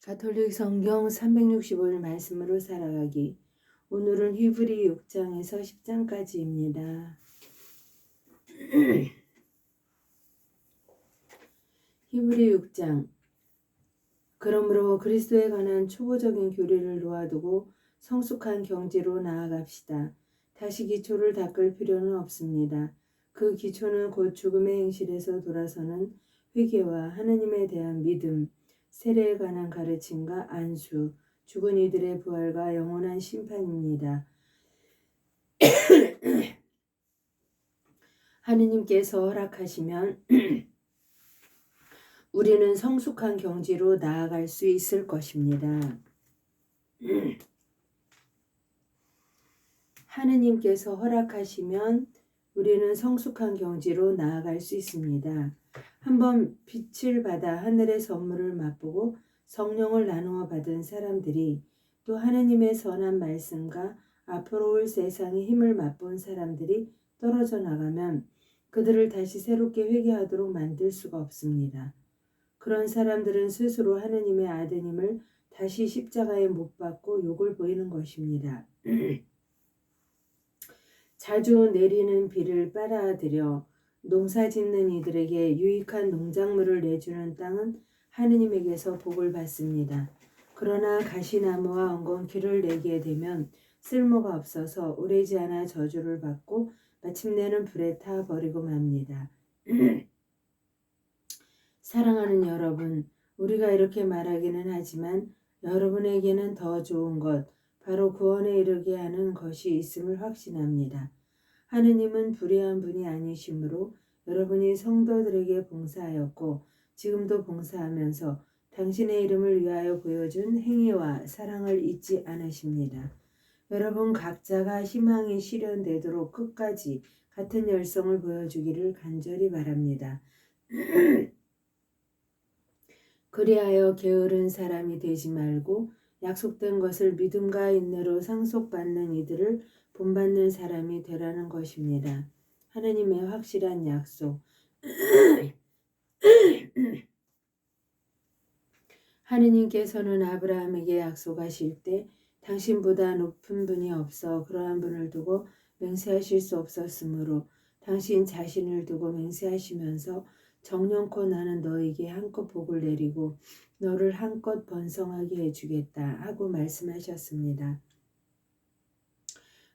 가톨릭 성경 365일 말씀으로 살아가기. 오늘은 히브리 6장에서 10장까지입니다. 히브리 6장. 그러므로 그리스도에 관한 초보적인 교리를 놓아두고 성숙한 경지로 나아갑시다. 다시 기초를 닦을 필요는 없습니다. 그 기초는 곧 죽음의 행실에서 돌아서는 회개와 하느님에 대한 믿음, 세례에 관한 가르침과 안수, 죽은 이들의 부활과 영원한 심판입니다. 하느님께서 허락하시면 우리는 성숙한 경지로 나아갈 수 있을 것입니다. 하느님께서 허락하시면 우리는 성숙한 경지로 나아갈 수 있습니다. 한번 빛을 받아 하늘의 선물을 맛보고 성령을 나누어 받은 사람들이 또 하느님의 선한 말씀과 앞으로 올 세상의 힘을 맛본 사람들이 떨어져 나가면 그들을 다시 새롭게 회개하도록 만들 수가 없습니다. 그런 사람들은 스스로 하느님의 아드님을 다시 십자가에 못 박고 욕을 보이는 것입니다. 자주 내리는 비를 빨아들여 농사 짓는 이들에게 유익한 농작물을 내주는 땅은 하느님에게서 복을 받습니다. 그러나 가시나무와 엉겅퀴를 내게 되면 쓸모가 없어서 오래지 않아 저주를 받고 마침내는 불에 타 버리고 맙니다. 사랑하는 여러분, 우리가 이렇게 말하기는 하지만 여러분에게는 더 좋은 것, 바로 구원에 이르게 하는 것이 있음을 확신합니다. 하느님은 불의한 분이 아니시므로 여러분이 성도들에게 봉사하였고 지금도 봉사하면서 당신의 이름을 위하여 보여준 행위와 사랑을 잊지 않으십니다. 여러분 각자가 희망이 실현되도록 끝까지 같은 열성을 보여주기를 간절히 바랍니다. 그리하여 게으른 사람이 되지 말고 약속된 것을 믿음과 인내로 상속받는 이들을 본받는 사람이 되라는 것입니다. 하느님의 확실한 약속. 하느님께서는 아브라함에게 약속하실 때 당신보다 높은 분이 없어 그러한 분을 두고 맹세하실 수 없었으므로 당신 자신을 두고 맹세하시면서 정령코 나는 너에게 한껏 복을 내리고 너를 한껏 번성하게 해주겠다 하고 말씀하셨습니다.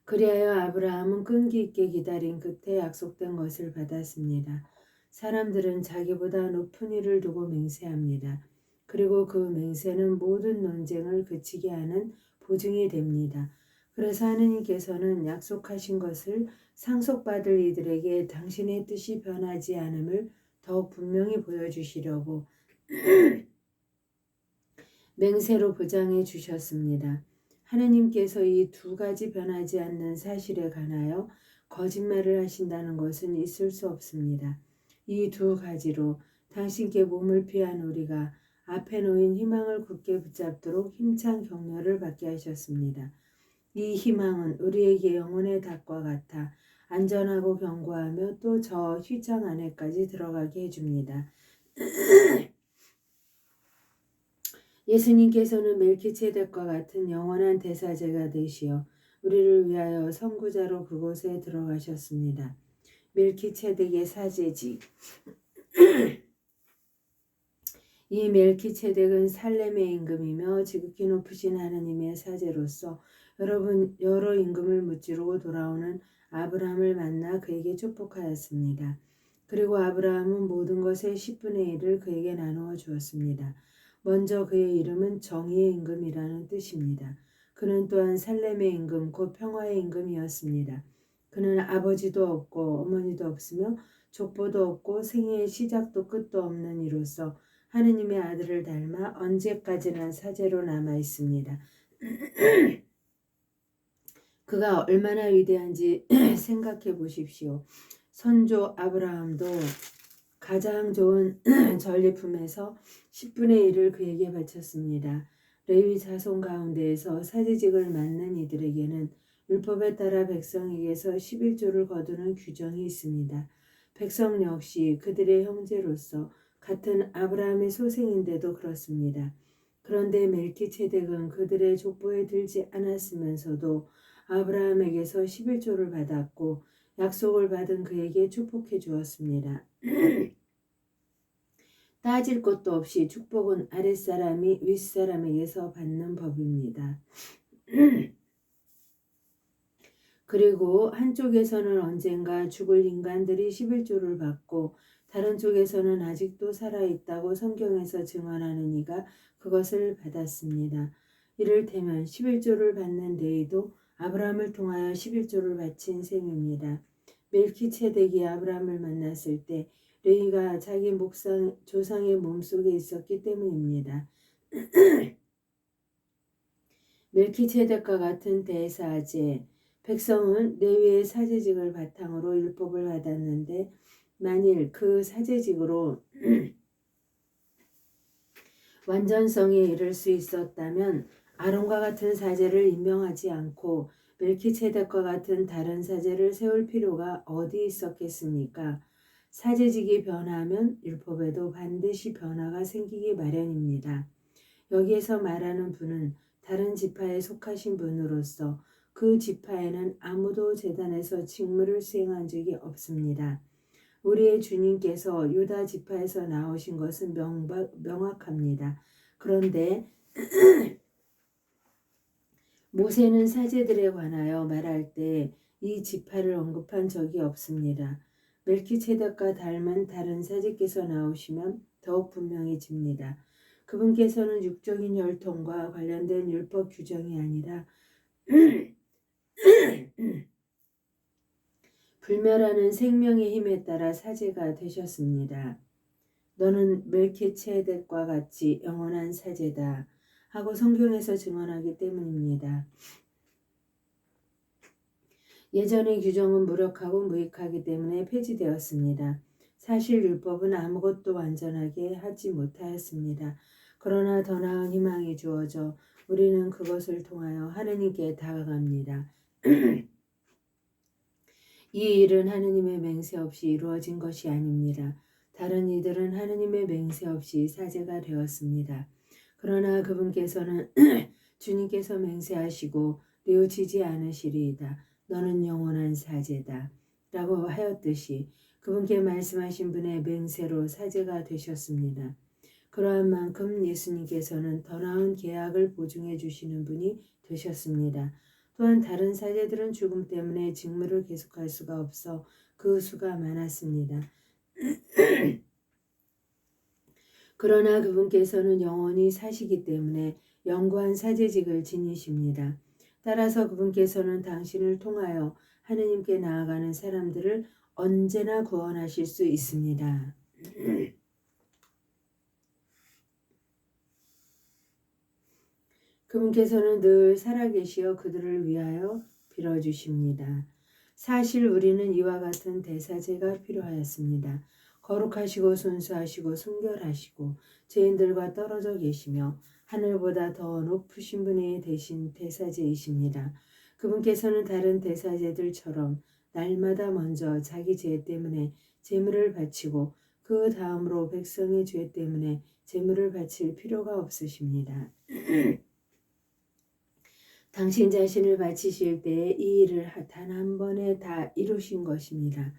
그리하여 아브라함은 끈기 있게 기다린 끝에 약속된 것을 받았습니다. 사람들은 자기보다 높은 이를 두고 맹세합니다. 그리고 그 맹세는 모든 논쟁을 그치게 하는 보증이 됩니다. 그래서 하느님께서는 약속하신 것을 상속받을 이들에게 당신의 뜻이 변하지 않음을 더욱 분명히 보여주시려고 맹세로 보장해 주셨습니다. 하느님께서 이 두 가지 변하지 않는 사실에 관하여 거짓말을 하신다는 것은 있을 수 없습니다. 이 두 가지로 당신께 몸을 피한 우리가 앞에 놓인 희망을 굳게 붙잡도록 힘찬 격려를 받게 하셨습니다. 이 희망은 우리에게 영혼의 닭과 같아 안전하고 견고하며 또 저 휘장 안에까지 들어가게 해줍니다. 예수님께서는 멜키ጼ덱과 같은 영원한 대사제가 되시어 우리를 위하여 선구자로 그곳에 들어가셨습니다. 멜키ጼ덱의 사제직. 이 멜키ጼ덱은 살렘의 임금이며 지극히 높으신 하느님의 사제로서 여러 임금을 무찌르고 돌아오는 아브라함을 만나 그에게 축복하였습니다. 그리고 아브라함은 모든 것의 10분의 1을 그에게 나누어 주었습니다. 먼저 그의 이름은 정의의 임금이라는 뜻입니다. 그는 또한 살렘의 임금 곧 평화의 임금이었습니다. 그는 아버지도 없고 어머니도 없으며 족보도 없고 생애의 시작도 끝도 없는 이로서 하느님의 아들을 닮아 언제까지나 사제로 남아 있습니다. 그가 얼마나 위대한지 생각해 보십시오. 선조 아브라함도 가장 좋은 전리품에서 10분의 1을 그에게 바쳤습니다. 레위 자손 가운데에서 사제직을 맡는 이들에게는 율법에 따라 백성에게서 11조를 거두는 규정이 있습니다. 백성 역시 그들의 형제로서 같은 아브라함의 소생인데도 그렇습니다. 그런데 멜키ጼ덱은 그들의 족보에 들지 않았으면서도 아브라함에게서 11조를 받았고 약속을 받은 그에게 축복해 주었습니다. 따질 것도 없이 축복은 아랫사람이 윗사람에게서 받는 법입니다. 그리고 한쪽에서는 언젠가 죽을 인간들이 11조를 받고 다른 쪽에서는 아직도 살아있다고 성경에서 증언하는 이가 그것을 받았습니다. 이를테면 11조를 받는 레위도 아브라함을 통하여 11조를 바친 셈입니다. 멜키ጼ덱이 아브라함을 만났을 때 레위가 자기 조상의 몸속에 있었기 때문입니다. 멜키ጼ덱과 같은 대사제, 백성은 레위의 사제직을 바탕으로 율법을 받았는데 만일 그 사제직으로 완전성에 이를 수 있었다면 아론과 같은 사제를 임명하지 않고 멜키ጼ덱과 같은 다른 사제를 세울 필요가 어디 있었겠습니까? 사제직이 변하면 율법에도 반드시 변화가 생기기 마련입니다. 여기에서 말하는 분은 다른 지파에 속하신 분으로서 그 지파에는 아무도 제단에서 직무를 수행한 적이 없습니다. 우리의 주님께서 유다 지파에서 나오신 것은 명확합니다. 그런데 모세는 사제들에 관하여 말할 때 이 지파를 언급한 적이 없습니다. 멜키ጼ덱과 닮은 다른 사제께서 나오시면 더욱 분명해집니다. 그분께서는 육적인 혈통과 관련된 율법 규정이 아니라 불멸하는 생명의 힘에 따라 사제가 되셨습니다. 너는 멜키ጼ덱과 같이 영원한 사제다 하고 성경에서 증언하기 때문입니다. 예전의 규정은 무력하고 무익하기 때문에 폐지되었습니다. 사실 율법은 아무것도 완전하게 하지 못하였습니다. 그러나 더 나은 희망이 주어져 우리는 그것을 통하여 하느님께 다가갑니다. 이 일은 하느님의 맹세 없이 이루어진 것이 아닙니다. 다른 이들은 하느님의 맹세 없이 사제가 되었습니다. 그러나 그분께서는 주님께서 맹세하시고 뉘우치지 않으시리이다. 너는 영원한 사제다. 라고 하였듯이 그분께 말씀하신 분의 맹세로 사제가 되셨습니다. 그러한 만큼 예수님께서는 더 나은 계약을 보증해 주시는 분이 되셨습니다. 또한 다른 사제들은 죽음 때문에 직무를 계속할 수가 없어 그 수가 많았습니다. 그러나 그분께서는 영원히 사시기 때문에 영구한 사제직을 지니십니다. 따라서 그분께서는 당신을 통하여 하느님께 나아가는 사람들을 언제나 구원하실 수 있습니다. 그분께서는 늘 살아계시어 그들을 위하여 빌어주십니다. 사실 우리는 이와 같은 대사제가 필요하였습니다. 거룩하시고 순수하시고 순결하시고 죄인들과 떨어져 계시며 하늘보다 더 높으신 분이 되신 대사제이십니다. 그분께서는 다른 대사제들처럼 날마다 먼저 자기 죄 때문에 제물을 바치고 그 다음으로 백성의 죄 때문에 제물을 바칠 필요가 없으십니다. 당신 자신을 바치실 때에 이 일을 단 한 번에 다 이루신 것입니다.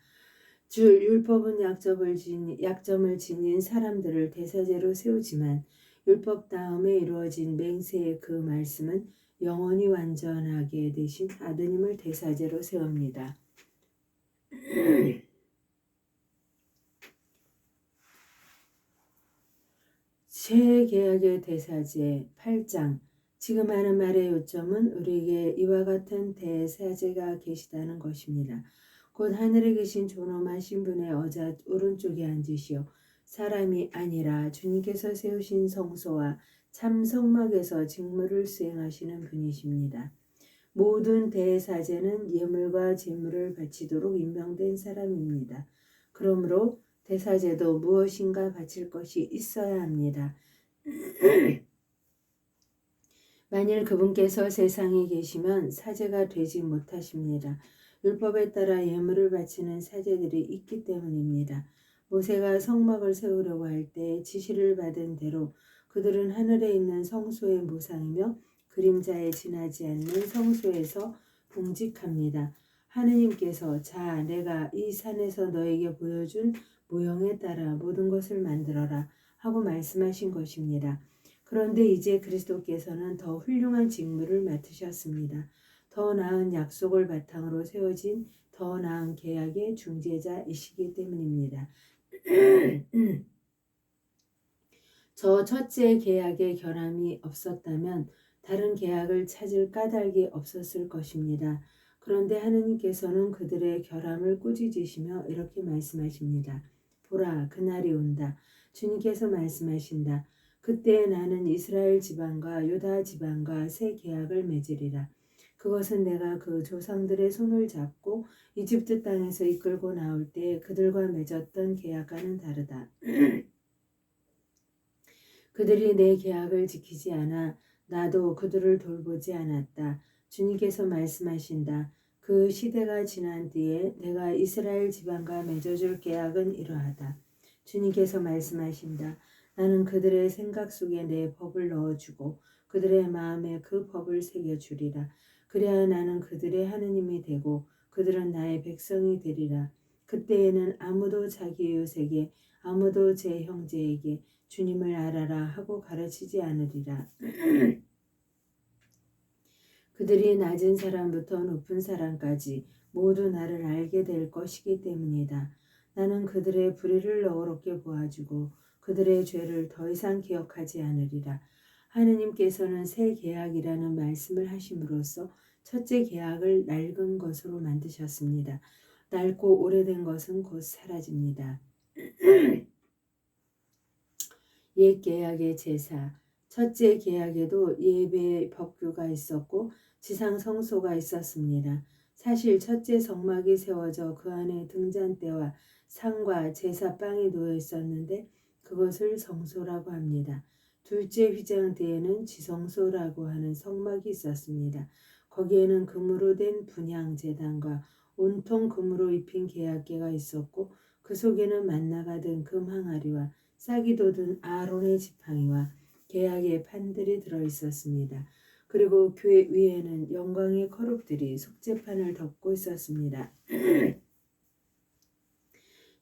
율법은 약점을 지닌 사람들을 대사제로 세우지만 율법 다음에 이루어진 맹세의 그 말씀은 영원히 완전하게 되신 아드님을 대사제로 세웁니다. 새 계약의 대사제 8장 지금 하는 말의 요점은 우리에게 이와 같은 대사제가 계시다는 것입니다. 곧 하늘에 계신 존엄하신 분의 오른쪽에 앉으시어 사람이 아니라 주님께서 세우신 성소와 참 성막에서 직무를 수행하시는 분이십니다. 모든 대사제는 예물과 제물을 바치도록 임명된 사람입니다. 그러므로 대사제도 무엇인가 바칠 것이 있어야 합니다. 만일 그분께서 세상에 계시면 사제가 되지 못하십니다. 율법에 따라 예물을 바치는 사제들이 있기 때문입니다. 모세가 성막을 세우려고 할 때 지시를 받은 대로 그들은 하늘에 있는 성소의 모상이며 그림자에 지나지 않는 성소에서 봉직합니다. 하느님께서 자 내가 이 산에서 너에게 보여준 모형에 따라 모든 것을 만들어라 하고 말씀하신 것입니다. 그런데 이제 그리스도께서는 더 훌륭한 직무를 맡으셨습니다. 더 나은 약속을 바탕으로 세워진 더 나은 계약의 중재자이시기 때문입니다. 저 첫째 계약에 결함이 없었다면 다른 계약을 찾을 까닭이 없었을 것입니다. 그런데 하느님께서는 그들의 결함을 꾸짖으시며 이렇게 말씀하십니다. 보라, 그날이 온다. 주님께서 말씀하신다. 그때 나는 이스라엘 지방과 유다 지방과 새 계약을 맺으리라. 그것은 내가 그 조상들의 손을 잡고 이집트 땅에서 이끌고 나올 때 그들과 맺었던 계약과는 다르다. 그들이 내 계약을 지키지 않아 나도 그들을 돌보지 않았다. 주님께서 말씀하신다. 그 시대가 지난 뒤에 내가 이스라엘 지방과 맺어줄 계약은 이러하다. 주님께서 말씀하신다. 나는 그들의 생각 속에 내 법을 넣어주고 그들의 마음에 그 법을 새겨주리라. 그래야 나는 그들의 하느님이 되고 그들은 나의 백성이 되리라. 그때에는 아무도 자기 이웃에게 아무도 제 형제에게 주님을 알아라 하고 가르치지 않으리라. 그들이 낮은 사람부터 높은 사람까지 모두 나를 알게 될 것이기 때문이다. 나는 그들의 불의를 너그럽게 보아주고 그들의 죄를 더 이상 기억하지 않으리라. 하느님께서는 새 계약이라는 말씀을 하심으로써 첫째 계약을 낡은 것으로 만드셨습니다. 낡고 오래된 것은 곧 사라집니다. 옛 계약의 제사, 첫째 계약에도 예배의 법규가 있었고 지상 성소가 있었습니다. 사실 첫째 성막이 세워져 그 안에 등잔대와 상과 제사빵이 놓여 있었는데 그것을 성소라고 합니다. 둘째 휘장 뒤에는 지성소라고 하는 성막이 있었습니다. 거기에는 금으로 된 분향제단과 온통 금으로 입힌 계약계가 있었고 그 속에는 만나가 든 금 항아리와 싹이 돋은 아론의 지팡이와 계약의 판들이 들어있었습니다. 그리고 교회 위에는 영광의 거룩들이 속죄판을 덮고 있었습니다.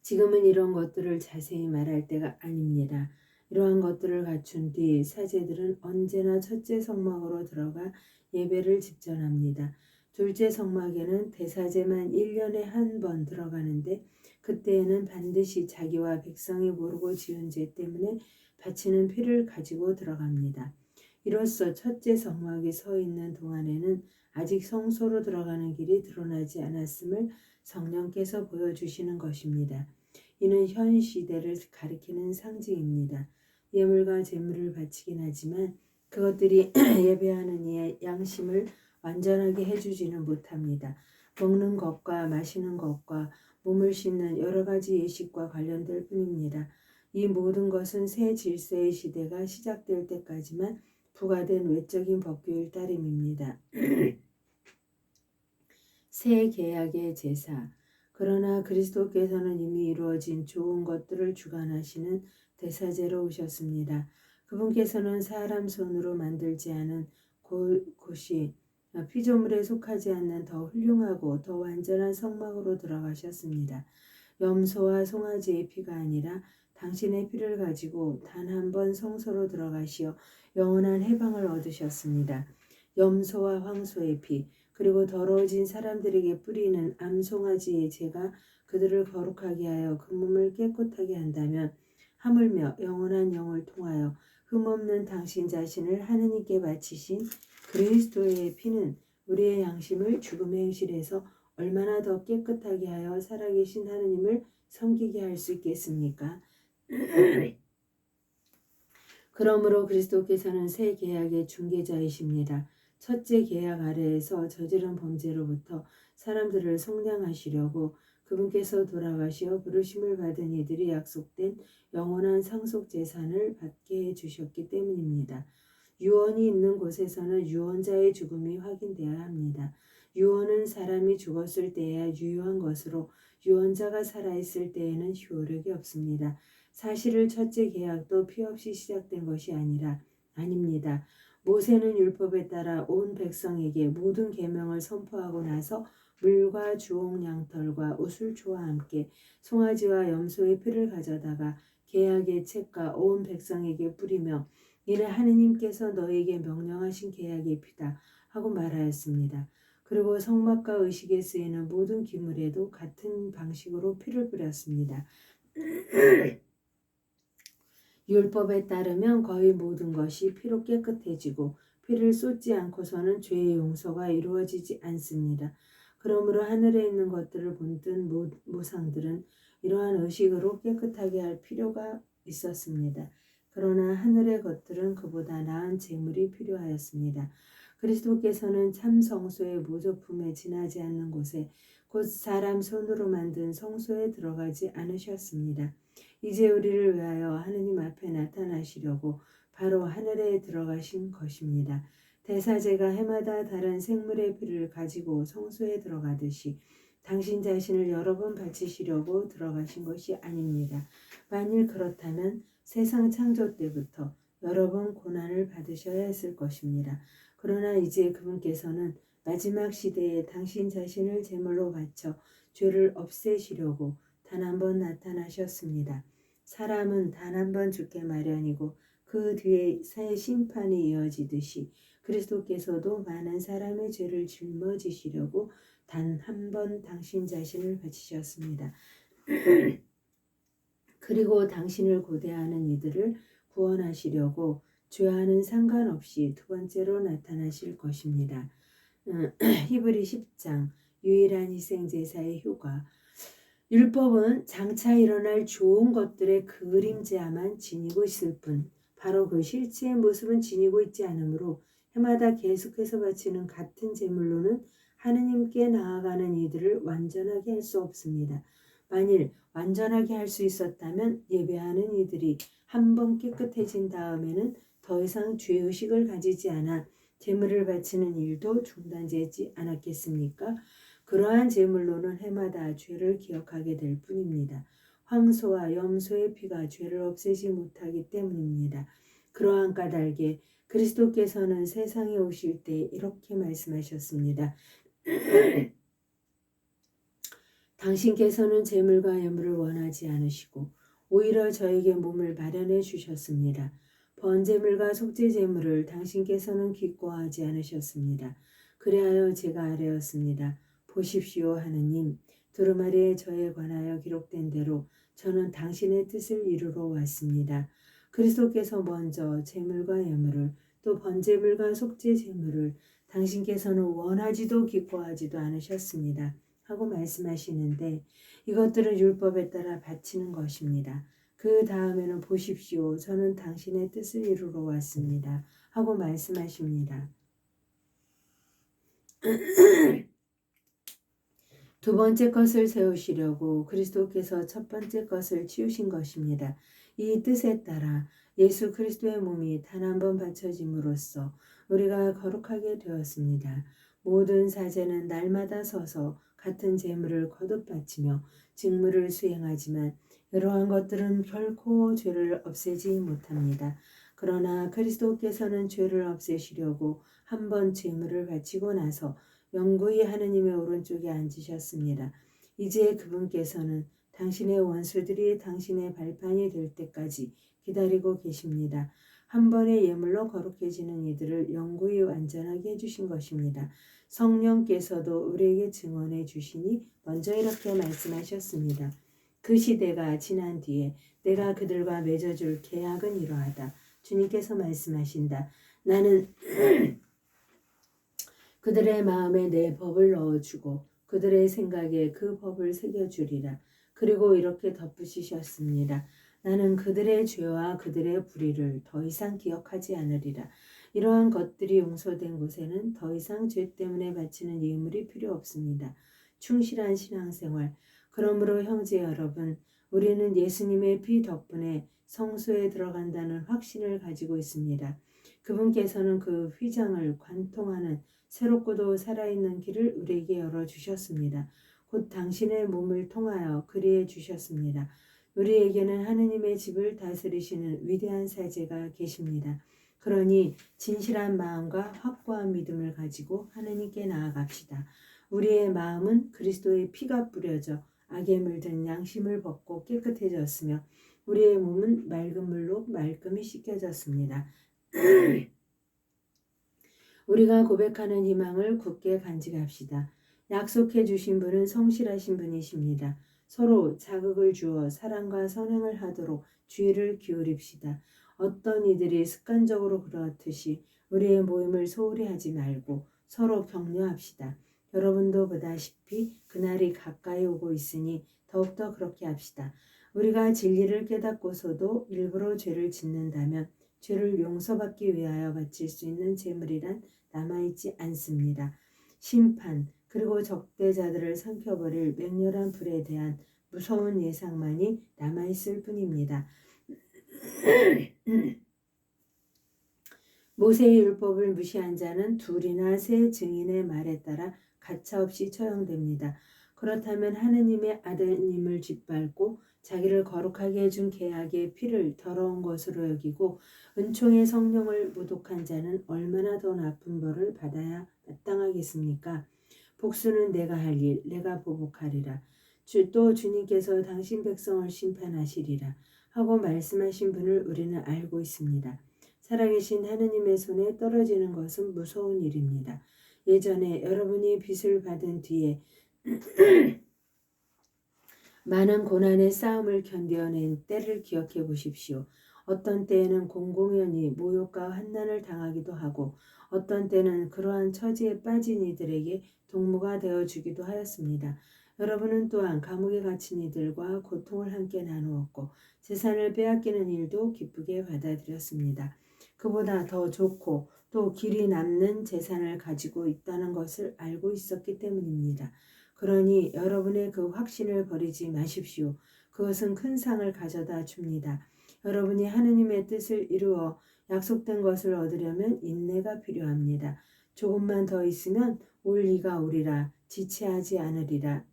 지금은 이런 것들을 자세히 말할 때가 아닙니다. 이러한 것들을 갖춘 뒤 사제들은 언제나 첫째 성막으로 들어가 예배를 집전합니다. 둘째 성막에는 대사제만 1년에 한 번 들어가는데 그때에는 반드시 자기와 백성이 모르고 지은 죄 때문에 바치는 피를 가지고 들어갑니다. 이로써 첫째 성막이 서 있는 동안에는 아직 성소로 들어가는 길이 드러나지 않았음을 성령께서 보여주시는 것입니다. 이는 현 시대를 가리키는 상징입니다. 예물과 제물을 바치긴 하지만 그것들이 예배하는 이의 양심을 완전하게 해주지는 못합니다. 먹는 것과 마시는 것과 몸을 씻는 여러 가지 예식과 관련될 뿐입니다. 이 모든 것은 새 질서의 시대가 시작될 때까지만 부과된 외적인 법규일 따름입니다. 새 계약의 제사. 그러나 그리스도께서는 이미 이루어진 좋은 것들을 주관하시는 대사제로 오셨습니다. 그분께서는 사람 손으로 만들지 않은 곳이 피조물에 속하지 않는 더 훌륭하고 더 완전한 성막으로 들어가셨습니다. 염소와 송아지의 피가 아니라 당신의 피를 가지고 단 한 번 성소로 들어가시어 영원한 해방을 얻으셨습니다. 염소와 황소의 피 그리고 더러워진 사람들에게 뿌리는 암송아지의 죄가 그들을 거룩하게 하여 그 몸을 깨끗하게 한다면 하물며 영원한 영을 통하여 흠없는 당신 자신을 하느님께 바치신 그리스도의 피는 우리의 양심을 죽음의 행실에서 얼마나 더 깨끗하게 하여 살아계신 하느님을 섬기게 할 수 있겠습니까? 그러므로 그리스도께서는 새 계약의 중개자이십니다. 첫째 계약 아래에서 저지른 범죄로부터 사람들을 속량하시려고 그분께서 돌아가시어 부르심을 받은 이들이 약속된 영원한 상속 재산을 받게 해주셨기 때문입니다. 유언이 있는 곳에서는 유언자의 죽음이 확인되어야 합니다. 유언은 사람이 죽었을 때에야 유효한 것으로 유언자가 살아있을 때에는 효력이 없습니다. 사실을 첫째 계약도 피 없이 시작된 것이 아닙니다. 모세는 율법에 따라 온 백성에게 모든 계명을 선포하고 나서 물과 주홍 양털과 우슬초와 함께 송아지와 염소의 피를 가져다가 계약의 책과 온 백성에게 뿌리며 이는 하느님께서 너에게 명령하신 계약의 피다 하고 말하였습니다. 그리고 성막과 의식에 쓰이는 모든 기물에도 같은 방식으로 피를 뿌렸습니다. 율법에 따르면 거의 모든 것이 피로 깨끗해지고 피를 쏟지 않고서는 죄의 용서가 이루어지지 않습니다. 그러므로 하늘에 있는 것들을 본뜬 모상들은 이러한 의식으로 깨끗하게 할 필요가 있었습니다. 그러나 하늘의 것들은 그보다 나은 제물이 필요하였습니다. 그리스도께서는 참 성소의 모조품에 지나지 않는 곳에 곧 사람 손으로 만든 성소에 들어가지 않으셨습니다. 이제 우리를 위하여 하느님 앞에 나타나시려고 바로 하늘에 들어가신 것입니다. 대사제가 해마다 다른 생물의 피를 가지고 성소에 들어가듯이 당신 자신을 여러 번 바치시려고 들어가신 것이 아닙니다. 만일 그렇다면 세상 창조 때부터 여러 번 고난을 받으셔야 했을 것입니다. 그러나 이제 그분께서는 마지막 시대에 당신 자신을 제물로 바쳐 죄를 없애시려고 단 한 번 나타나셨습니다. 사람은 단 한 번 죽게 마련이고 그 뒤에 새 심판이 이어지듯이 그리스도께서도 많은 사람의 죄를 짊어지시려고 단 한 번 당신 자신을 바치셨습니다. 그리고 당신을 고대하는 이들을 구원하시려고 죄와는 상관없이 두 번째로 나타나실 것입니다. 히브리 10장 유일한 희생제사의 효과. 율법은 장차 일어날 좋은 것들의 그림자만 지니고 있을 뿐 바로 그 실체의 모습은 지니고 있지 않으므로 해마다 계속해서 바치는 같은 제물로는 하느님께 나아가는 이들을 완전하게 할 수 없습니다. 만일 완전하게 할 수 있었다면 예배하는 이들이 한 번 깨끗해진 다음에는 더 이상 죄의식을 가지지 않아 제물을 바치는 일도 중단되지 않았겠습니까? 그러한 제물로는 해마다 죄를 기억하게 될 뿐입니다. 황소와 염소의 피가 죄를 없애지 못하기 때문입니다. 그러한 까닭에 그리스도께서는 세상에 오실 때 이렇게 말씀하셨습니다. 당신께서는 제물과 예물을 원하지 않으시고 오히려 저에게 몸을 마련해 주셨습니다. 번제물과 속죄제물을 당신께서는 기뻐하지 않으셨습니다. 그리하여 제가 아뢰었습니다. 보십시오 하느님, 두루마리에 저에 관하여 기록된 대로 저는 당신의 뜻을 이루러 왔습니다. 그리스도께서 먼저 제물과 예물을 또 번제물과 속죄제물을 당신께서는 원하지도 기뻐하지도 않으셨습니다. 하고 말씀하시는데 이것들은 율법에 따라 바치는 것입니다. 그 다음에는 보십시오. 저는 당신의 뜻을 이루러 왔습니다. 하고 말씀하십니다. 두 번째 것을 세우시려고 그리스도께서 첫 번째 것을 치우신 것입니다. 이 뜻에 따라 예수 그리스도의 몸이 단 한 번 바쳐짐으로써 우리가 거룩하게 되었습니다. 모든 사제는 날마다 서서 같은 제물을 거듭 바치며 직무를 수행하지만 이러한 것들은 결코 죄를 없애지 못합니다. 그러나 그리스도께서는 죄를 없애시려고 한 번 제물을 바치고 나서 영구히 하느님의 오른쪽에 앉으셨습니다. 이제 그분께서는 당신의 원수들이 당신의 발판이 될 때까지 기다리고 계십니다. 한 번의 예물로 거룩해지는 이들을 영구히 완전하게 해주신 것입니다. 성령께서도 우리에게 증언해 주시니 먼저 이렇게 말씀하셨습니다. 그 시대가 지난 뒤에 내가 그들과 맺어줄 계약은 이러하다. 주님께서 말씀하신다. 나는 그들의 마음에 내 법을 넣어주고 그들의 생각에 그 법을 새겨주리라. 그리고 이렇게 덧붙이셨습니다. 나는 그들의 죄와 그들의 불의를 더 이상 기억하지 않으리라. 이러한 것들이 용서된 곳에는 더 이상 죄 때문에 바치는 예물이 필요 없습니다. 충실한 신앙생활. 그러므로 형제 여러분, 우리는 예수님의 피 덕분에 성소에 들어간다는 확신을 가지고 있습니다. 그분께서는 그 휘장을 관통하는 새롭고도 살아있는 길을 우리에게 열어주셨습니다. 곧 당신의 몸을 통하여 그리해 주셨습니다. 우리에게는 하느님의 집을 다스리시는 위대한 사제가 계십니다. 그러니 진실한 마음과 확고한 믿음을 가지고 하느님께 나아갑시다. 우리의 마음은 그리스도의 피가 뿌려져 악에 물든 양심을 벗고 깨끗해졌으며 우리의 몸은 맑은 물로 말끔히 씻겨졌습니다. 우리가 고백하는 희망을 굳게 간직합시다. 약속해 주신 분은 성실하신 분이십니다. 서로 자극을 주어 사랑과 선행을 하도록 주의를 기울입시다. 어떤 이들이 습관적으로 그렇듯이 우리의 모임을 소홀히 하지 말고 서로 격려합시다. 여러분도 보다시피 그날이 가까이 오고 있으니 더욱더 그렇게 합시다. 우리가 진리를 깨닫고서도 일부러 죄를 짓는다면 죄를 용서받기 위하여 바칠 수 있는 제물이란 남아있지 않습니다. 심판 그리고 적대자들을 삼켜버릴 맹렬한 불에 대한 무서운 예상만이 남아있을 뿐입니다. 모세의 율법을 무시한 자는 둘이나 세 증인의 말에 따라 가차없이 처형됩니다. 그렇다면 하느님의 아들님을 짓밟고 자기를 거룩하게 해준 계약의 피를 더러운 것으로 여기고 은총의 성령을 모독한 자는 얼마나 더 나쁜 벌을 받아야 마땅하겠습니까? 복수는 내가 할 일, 내가 보복하리라. 또 주님께서 당신 백성을 심판하시리라 하고 말씀하신 분을 우리는 알고 있습니다. 살아계신 하느님의 손에 떨어지는 것은 무서운 일입니다. 예전에 여러분이 빚을 받은 뒤에 많은 고난의 싸움을 견뎌낸 때를 기억해 보십시오. 어떤 때에는 공공연히 모욕과 환난을 당하기도 하고 어떤 때는 그러한 처지에 빠진 이들에게 동무가 되어주기도 하였습니다. 여러분은 또한 감옥에 갇힌 이들과 고통을 함께 나누었고 재산을 빼앗기는 일도 기쁘게 받아들였습니다. 그보다 더 좋고 또 길이 남는 재산을 가지고 있다는 것을 알고 있었기 때문입니다. 그러니 여러분의 그 확신을 버리지 마십시오. 그것은 큰 상을 가져다 줍니다. 여러분이 하느님의 뜻을 이루어 약속된 것을 얻으려면 인내가 필요합니다. 조금만 더 있으면 올 이가 오리라. 지체하지 않으리라.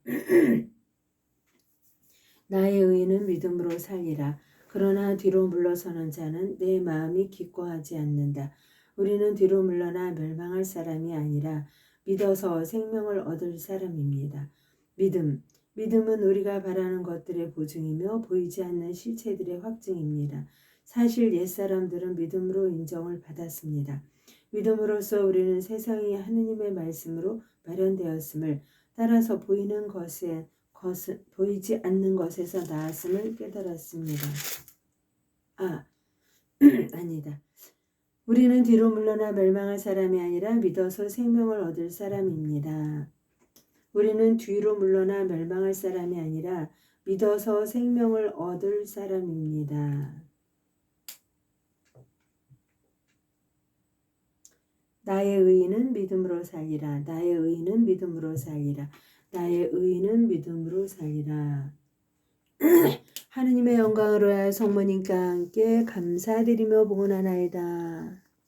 나의 의인은 믿음으로 살리라. 그러나 뒤로 물러서는 자는 내 마음이 기뻐하지 않는다. 우리는 뒤로 물러나 멸망할 사람이 아니라 믿어서 생명을 얻을 사람입니다. 믿음은 우리가 바라는 것들의 보증이며 보이지 않는 실체들의 확증입니다. 사실 옛사람들은 믿음으로 인정을 받았습니다. 믿음으로써 우리는 세상이 하느님의 말씀으로 마련되었음을 따라서 보이지 않는 것에서 나았음을 깨달았습니다. 아니다. 우리는 뒤로 물러나 멸망할 사람이 아니라 믿어서 생명을 얻을 사람입니다. 우리는 뒤로 물러나 멸망할 사람이 아니라 믿어서 생명을 얻을 사람입니다. 나의 의인은 믿음으로 살리라. 나의 의인은 믿음으로 살리라. 나의 의인은 믿음으로 살리라. 하느님의 영광으로 하여 성모님과 함께 감사드리며 봉헌하나이다.